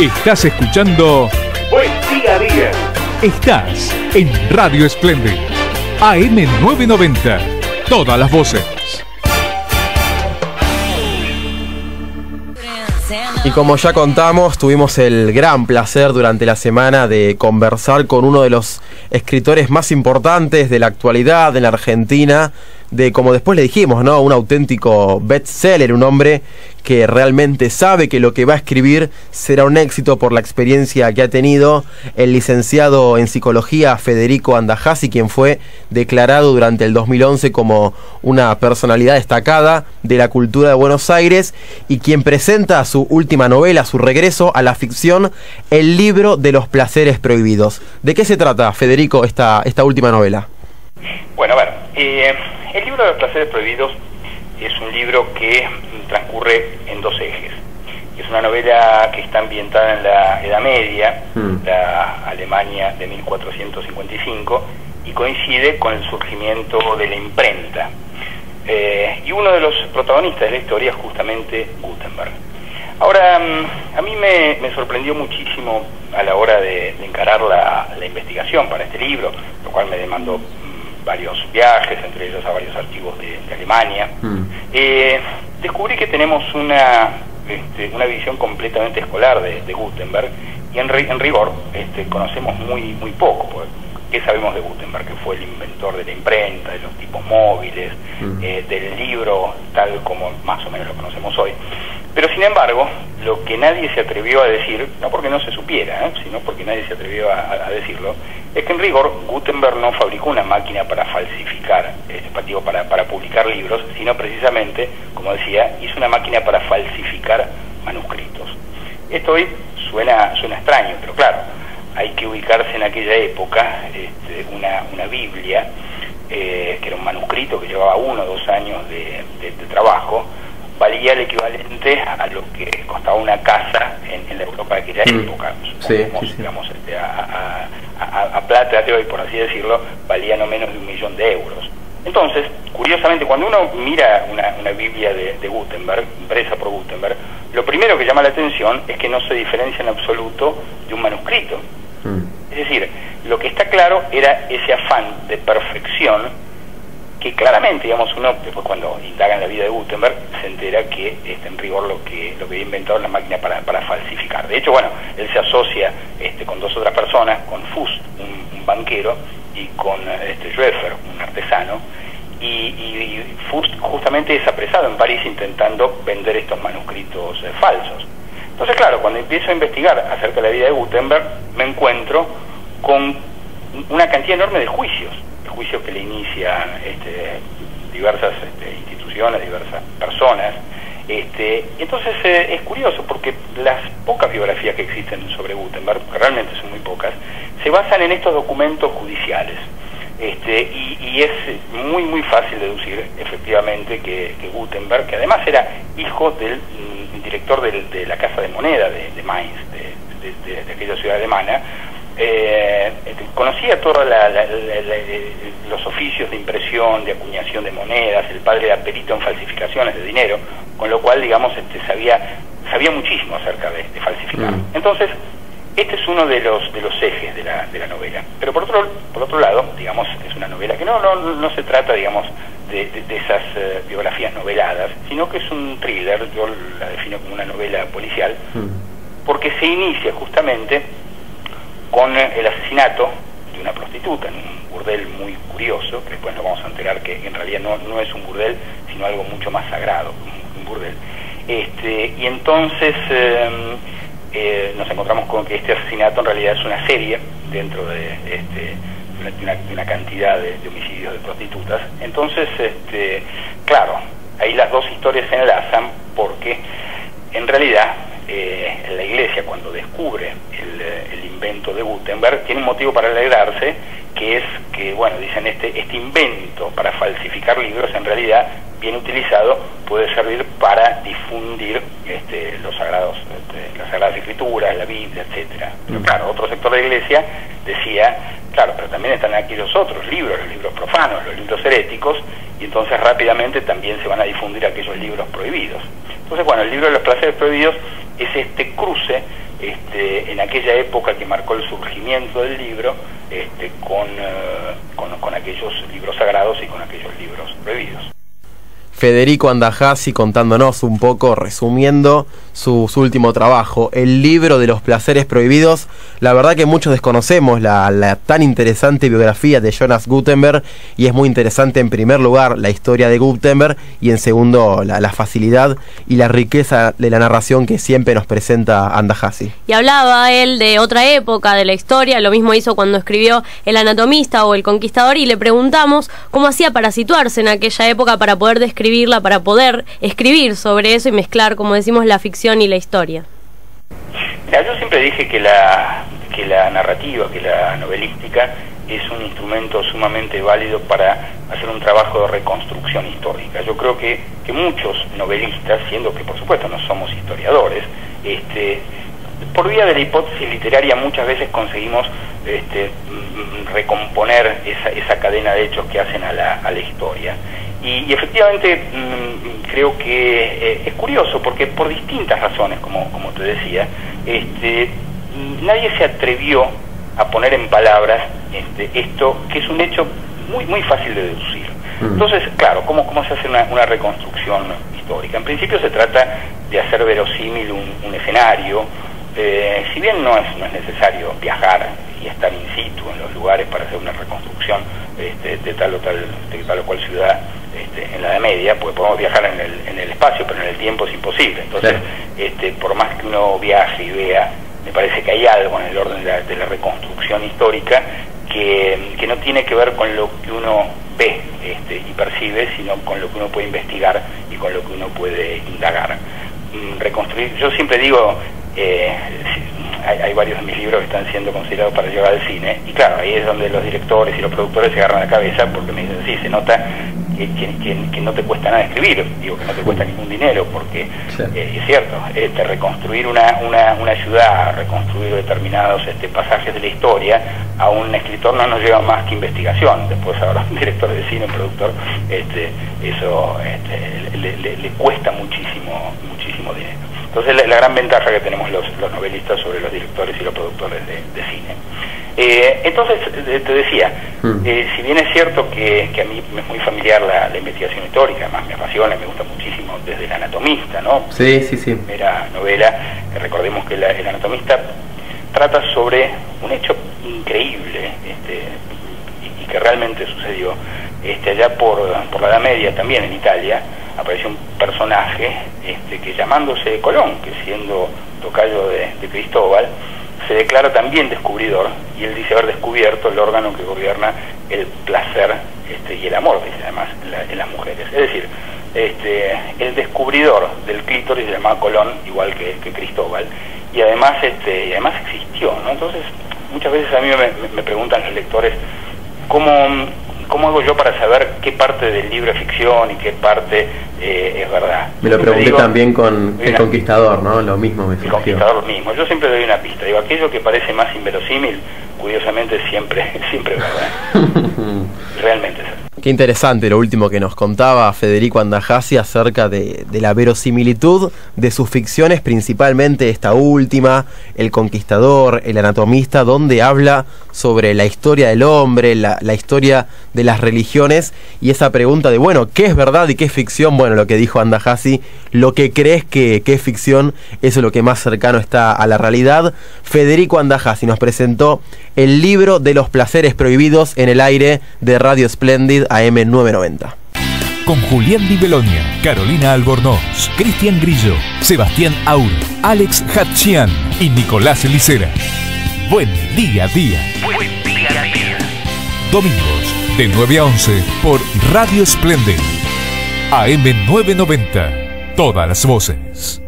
Estás escuchando Buen Día a Día. Estás en Radio Splendid AM 990. Todas las voces. Y como ya contamos, tuvimos el gran placer durante la semana de conversar con uno de los escritores más importantes de la actualidad en la Argentina, de, como después le dijimos, ¿no?, un auténtico bestseller, un hombre que realmente sabe que lo que va a escribir será un éxito por la experiencia que ha tenido, el licenciado en psicología Federico Andajasi, quien fue declarado durante el 2011 como una personalidad destacada de la cultura de Buenos Aires, y quien presenta su última novela, su regreso a la ficción, El libro de los placeres prohibidos. ¿De qué se trata, Federico, esta última novela? Bueno, a ver, El libro de los placeres prohibidos es un libro que transcurre en dos ejes. Es una novela que está ambientada en la Edad Media, la Alemania de 1455, y coincide con el surgimiento de la imprenta. Y uno de los protagonistas de la historia es justamente Gutenberg. Ahora, a mí me sorprendió muchísimo a la hora de encarar la investigación para este libro, lo cual me demandó varios viajes, entre ellos a varios archivos de Alemania. Descubrí que tenemos una visión completamente escolar de Gutenberg, y en rigor conocemos muy poco. ¿Qué sabemos de Gutenberg? Que fue el inventor de la imprenta, de los tipos móviles, del libro tal como más o menos lo conocemos hoy. Pero sin embargo, lo que nadie se atrevió a decir, no porque no se supiera, sino porque nadie se atrevió a decirlo, es que en rigor Gutenberg no fabricó una máquina para falsificar, para publicar libros, sino precisamente, como decía, hizo una máquina para falsificar manuscritos. Esto hoy suena extraño, pero claro, hay que ubicarse en aquella época. Una Biblia, que era un manuscrito que llevaba 1 o 2 años de trabajo, valía el equivalente a lo que costaba una casa en la Europa de aquella época. Digamos, a plata de hoy, por así decirlo, valía no menos de 1 millón de euros. Entonces, curiosamente, cuando uno mira una Biblia de Gutenberg, impresa por Gutenberg, lo primero que llama la atención es que no se diferencia en absoluto de un manuscrito. Es decir, lo que está claro era ese afán de perfección que claramente, digamos, uno después cuando indaga en la vida de Gutenberg se entera que en rigor lo que había inventado es la máquina para falsificar. De hecho, bueno, él se asocia con 2 otras personas, con Fust, un banquero, y con Schroeffer, un artesano, y Fust justamente es apresado en París intentando vender estos manuscritos falsos. Entonces, claro, cuando empiezo a investigar acerca de la vida de Gutenberg, me encuentro con una cantidad enorme de juicios que le inician diversas instituciones, diversas personas. Entonces es curioso porque las pocas biografías que existen sobre Gutenberg, que realmente son muy pocas, se basan en estos documentos judiciales. Y es muy fácil deducir efectivamente que Gutenberg, que además era hijo del director de la Casa de Moneda de Mainz, de aquella ciudad alemana, conocía todos los oficios de impresión, de acuñación de monedas. El padre era perito en falsificaciones de dinero, con lo cual, digamos, sabía muchísimo acerca de falsificar. Entonces, este es uno de los ejes de la novela. Pero por otro lado, digamos, es una novela que no se trata, digamos, de esas biografías noveladas, sino que es un thriller. Yo la defino como una novela policial, porque se inicia justamente con el asesinato de una prostituta en un burdel muy curioso, que después nos vamos a enterar que en realidad no es un burdel, sino algo mucho más sagrado, un burdel. Y entonces nos encontramos con que este asesinato en realidad es una serie dentro de una cantidad de homicidios de prostitutas. Entonces, claro, ahí las dos historias se enlazan porque en realidad la Iglesia, cuando descubre el invento de Gutenberg, tiene un motivo para alegrarse, que es que, bueno, dicen, este invento para falsificar libros, en realidad, bien utilizado, puede servir para difundir los sagrados, las Sagradas Escrituras, la Biblia, etcétera. Pero claro, otro sector de la Iglesia decía, claro, pero también están aquí los otros libros, los libros profanos, los libros heréticos, y entonces rápidamente también se van a difundir aquellos libros prohibidos. Entonces, bueno, el libro de los placeres prohibidos es este cruce en aquella época que marcó el surgimiento del libro, con aquellos libros sagrados y con aquellos libros prohibidos. Federico Andajasi contándonos un poco, resumiendo su último trabajo, el libro de los placeres prohibidos. La verdad que muchos desconocemos la tan interesante biografía de Jonas Gutenberg, y es muy interesante en primer lugar la historia de Gutenberg y en segundo la facilidad y la riqueza de la narración que siempre nos presenta Andajasi. Y hablaba él de otra época de la historia, lo mismo hizo cuando escribió El Anatomista o El Conquistador, y le preguntamos cómo hacía para situarse en aquella época, para poder describirla, para poder escribir sobre eso y mezclar, como decimos, la ficción y la historia. Mira, yo siempre dije que la narrativa, que la novelística es un instrumento sumamente válido para hacer un trabajo de reconstrucción histórica. Yo creo que muchos novelistas, siendo que por supuesto no somos historiadores, por vía de la hipótesis literaria muchas veces conseguimos recomponer esa cadena de hechos que hacen a la historia. Y efectivamente creo que es curioso porque por distintas razones, como te decía, nadie se atrevió a poner en palabras esto, que es un hecho muy fácil de deducir. Entonces, claro, ¿cómo se hace una reconstrucción histórica? En principio se trata de hacer verosímil un escenario, si bien no es necesario viajar y estar in situ en los lugares para hacer una reconstrucción de tal o cual ciudad en la Edad Media, pues podemos viajar en el espacio, pero en el tiempo es imposible. Entonces, por más que uno viaje y vea, me parece que hay algo en el orden de la reconstrucción histórica que no tiene que ver con lo que uno ve y percibe, sino con lo que uno puede investigar y con lo que uno puede indagar. Reconstruir, yo siempre digo, hay varios de mis libros que están siendo considerados para llevar al cine, y claro, ahí es donde los directores y los productores se agarran la cabeza, porque me dicen, sí, se nota que no te cuesta nada escribir, digo que no te cuesta ningún dinero, porque es cierto, reconstruir una ciudad, reconstruir determinados pasajes de la historia, a un escritor no nos lleva más que investigación. Después ahora un director de cine, un productor, eso le cuesta muchísimo dinero. Entonces la gran ventaja que tenemos los novelistas sobre los directores y los productores de cine. Entonces te decía, si bien es cierto que a mí me es muy familiar la investigación histórica, además me apasiona, me gusta muchísimo desde El Anatomista, ¿no? Sí. Primera novela, recordemos que El Anatomista trata sobre un hecho increíble y que realmente sucedió. Allá por la Edad Media, también en Italia, apareció un personaje que, llamándose Colón, que siendo tocayo de Cristóbal, se declara también descubridor, y él dice haber descubierto el órgano que gobierna el placer y el amor, dice además, en las mujeres. Es decir, el descubridor del clítoris se llamaba Colón, igual que Cristóbal, y además existió, ¿no? Entonces, muchas veces a mí me preguntan los lectores, ¿cómo hago yo para saber qué parte del libro es ficción y qué parte es verdad? Me lo pregunté también con El Conquistador, ¿no? Lo mismo me surgió. El Conquistador lo mismo. Yo siempre doy una pista. Digo, aquello que parece más inverosímil, curiosamente siempre es verdad. Realmente es así. Qué interesante lo último que nos contaba Federico Andajasi acerca de la verosimilitud de sus ficciones, principalmente esta última, El Conquistador, El Anatomista, donde habla sobre la historia del hombre, la historia de las religiones, y esa pregunta de, bueno, ¿qué es verdad y qué es ficción? Bueno, lo que dijo Andajasi, lo que crees que es ficción, eso es lo que más cercano está a la realidad. Federico Andajasi nos presentó el libro de los placeres prohibidos en el aire de Radio Splendid AM990. Con Julián Di Belonia, Carolina Albornoz, Cristian Grillo, Sebastián Auro, Alex Hatchian y Nicolás Licera. Buen día a día. Buen día a día. Domingos de 9 a 11 por Radio Splendid. AM990. Todas las voces.